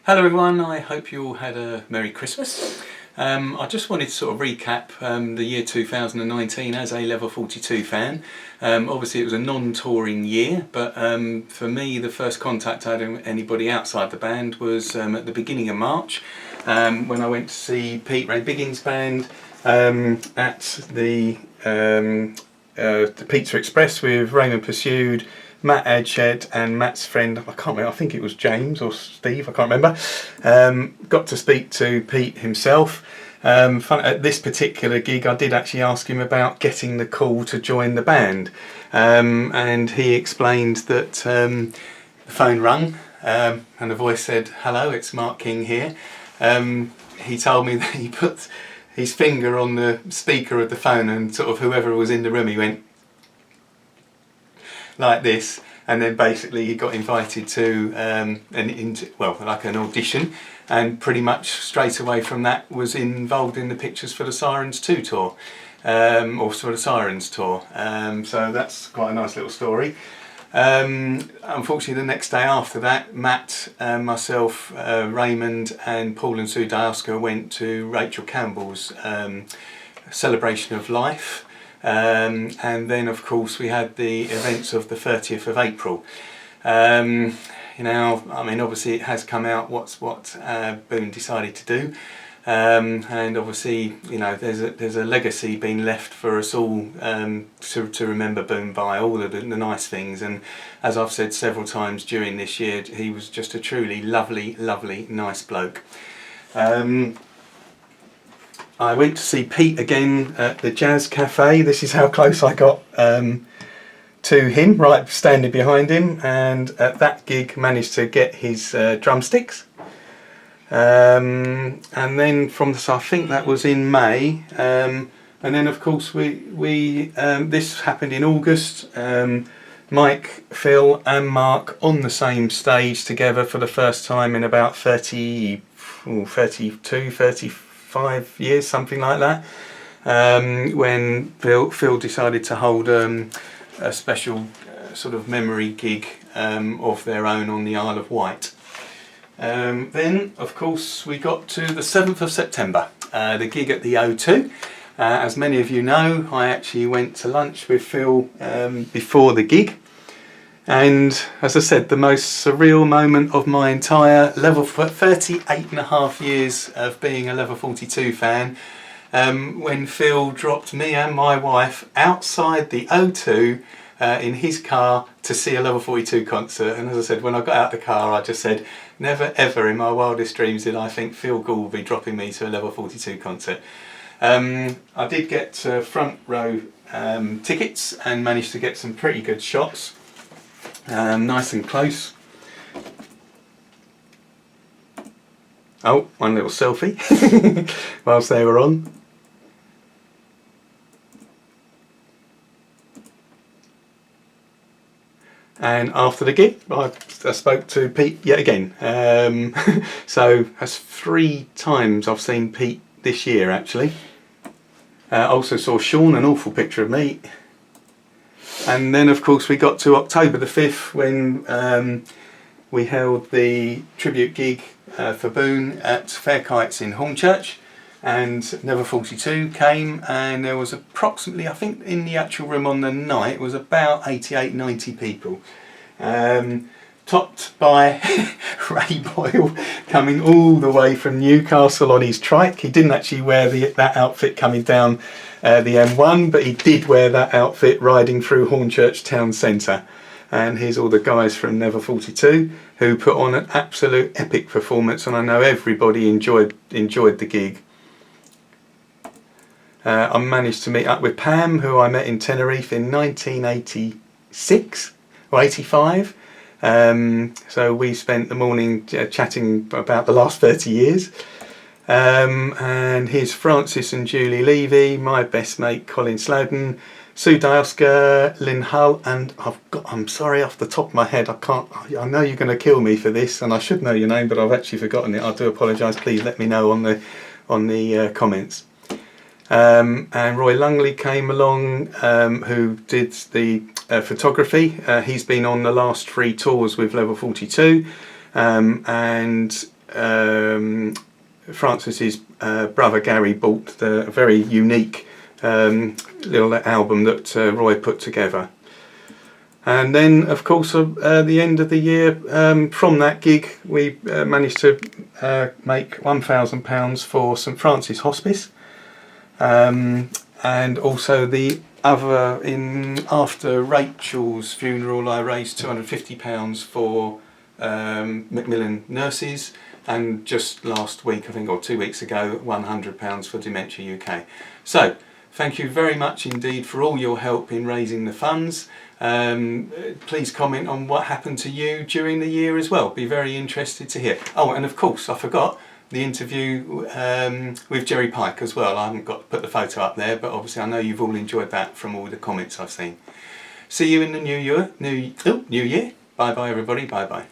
Hello everyone, I hope you all had a Merry Christmas. I just wanted to sort of recap the year 2019 as a Level 42 fan. Obviously it was a non-touring year, but for me the first contact I had with anybody outside the band was at the beginning of March, when I went to see Pete Ray Biggins' band at the Pizza Express with Raymond Pursued, Matt Adshed and Matt's friend, I can't remember, I think it was James or Steve, I can't remember. Got to speak to Pete himself. At this particular gig I did actually ask him about getting the call to join the band, and he explained that the phone rung and a voice said, "Hello, it's Mark King here." He told me that he put his finger on the speaker of the phone and sort of whoever was in the room, he went like this, and then basically he got invited to like an audition, and pretty much straight away from that was involved in the Pictures for the Sirens 2 tour, or for the Sirens tour. So that's quite a nice little story. Unfortunately the next day after that, Matt, myself, Raymond and Paul and Sue Diaska went to Rachel Campbell's celebration of life. And then of course we had the events of the 30th of April. Obviously it has come out what Boone decided to do, and obviously there's a legacy being left for us all to remember Boone by, all of the nice things, and as I've said several times during this year, he was just a truly lovely nice bloke. I went to see Pete again at the Jazz Cafe. This is how close I got to him, right standing behind him, and at that gig managed to get his drumsticks. And then I think that was in May, and then of course we this happened in August. Mike, Phil and Mark on the same stage together for the first time in about 32, 35 years, something like that, when Phil decided to hold a special sort of memory gig of their own on the Isle of Wight. Then of course we got to the 7th of September, the gig at the O2. As many of you know, I actually went to lunch with Phil before the gig, and as I said, the most surreal moment of my entire 38.5 years of being a Level 42 fan, when Phil dropped me and my wife outside the O2 in his car to see a Level 42 concert. And as I said, when I got out the car I just said, never ever in my wildest dreams did I think Phil Gould will be dropping me to a Level 42 concert. I did get front row tickets and managed to get some pretty good shots. Nice and close. Oh, one little selfie whilst they were on. And after the gig, I spoke to Pete yet again. So that's 3 times I've seen Pete this year actually. Also saw Sean, an awful picture of me. And then of course we got to October the 5th when we held the tribute gig for Boone at Fair Kites in Hornchurch, and Level 42 came, and there was approximately, I think in the actual room on the night, was about 88-90 people. Topped by Ray Boyle coming all the way from Newcastle on his trike. He didn't actually wear that outfit coming down the M1, but he did wear that outfit riding through Hornchurch town centre. And here's all the guys from Level 42 who put on an absolute epic performance, and I know everybody enjoyed the gig. I managed to meet up with Pam, who I met in Tenerife in 1986 or 85. So we spent the morning chatting about the last 30 years. And here's Francis and Julie Levy, my best mate Colin Slowden, Sue Diaska, Lynn Hull, and I'm sorry, off the top of my head, I know you're going to kill me for this, and I should know your name, but I've actually forgotten it. I do apologise. Please let me know on the comments. And Roy Lungley came along, who did the photography. He's been on the last 3 tours with Level 42, and Francis's brother Gary bought the very unique little album that Roy put together. And then, of course, at the end of the year, from that gig, we managed to make £1,000 for St Francis Hospice, and also after Rachel's funeral, I raised £250 for Macmillan Nurses, and just last week, I think, or 2 weeks ago, £100 for Dementia UK. So, thank you very much indeed for all your help in raising the funds. Please comment on what happened to you during the year as well. Be very interested to hear. Oh, and of course, I forgot the interview with Jerry Pike as well. I haven't got to put the photo up there, but obviously I know you've all enjoyed that from all the comments I've seen. See you in the new year. New year. Bye bye everybody. Bye bye.